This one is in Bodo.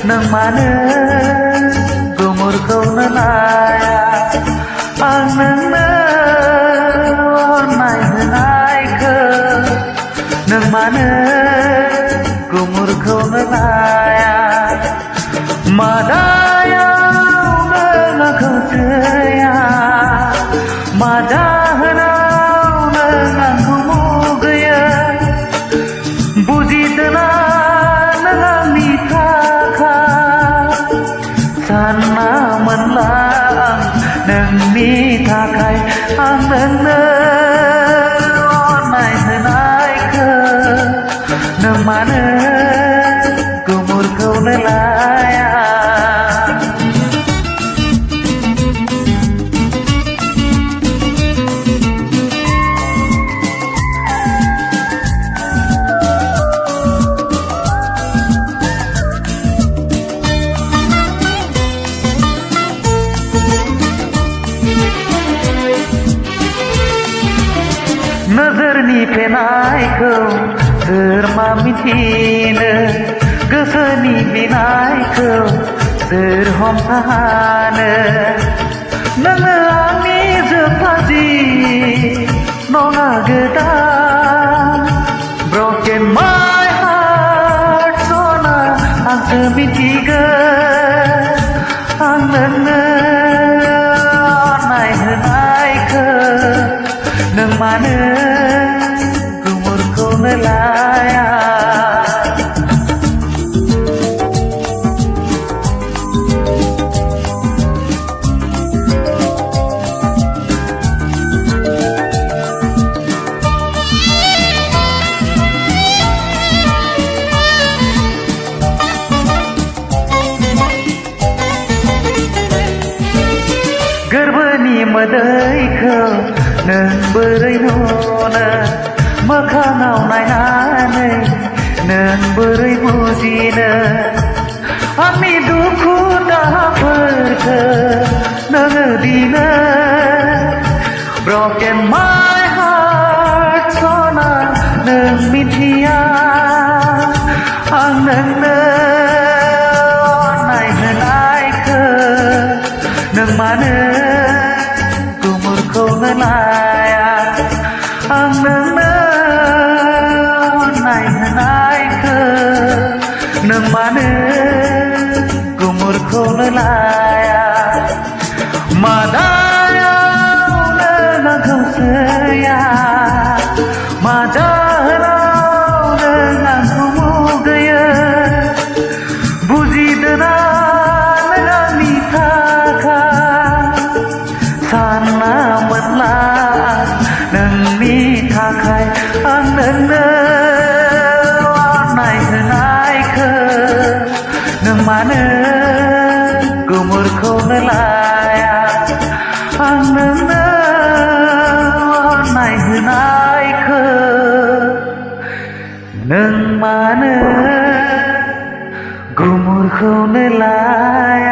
नों मानो गुमुरखौनो लाया आं नोंनो अननाय होनायखौ नों मानो गुमुरखौनो लाया मादायाव नों आंखौ सोया मा जाहोनाव नों आंखौ मुगैयो बुजिदोना नों आंनि थाखाय सानना मोनला आं नोंनि थाखाय आं नोंनो अननाय होनायखौ नों मानो गुमुरखौनो लाया नोजोरनि फेनायखौ सोर मा मिथिनो गोसोनि बिनायखौ सोर हमथानो नोङो आंनि जोबथा नङा गोदान broken my heart सना आंसो मिथिगोन आं नोंनो अननाय होनायखौ नों मानो गुमुरखौनो लाया गोरबोनि मोदैखौ नों बोरै नुनो मोखाङाव नायनानै नों बोरै बुजिनो आंनि दुखु दाहाफोरखौ नोङो दिनो broken my heart सना नों मिथिया आं नोंनो अननाय होनायखौ नों मानो गुमुरखौनो लाया आं नोंनो अननाय होनायखौ नों मानो गुमुरखौनो लाया मादायाव नों आंखौ सोया मा जाहोनाव नों आंखौ मुगैयो बुजिदोना नों आंनि थाखाय सानना मोनला नोंनि थाखाय आं नोंनो अननाय होनायखौ नों मानो गुमुरखौनो लाया आं नोंनो अननाय होनायखौ नों मानो गुमुरखौनो लाया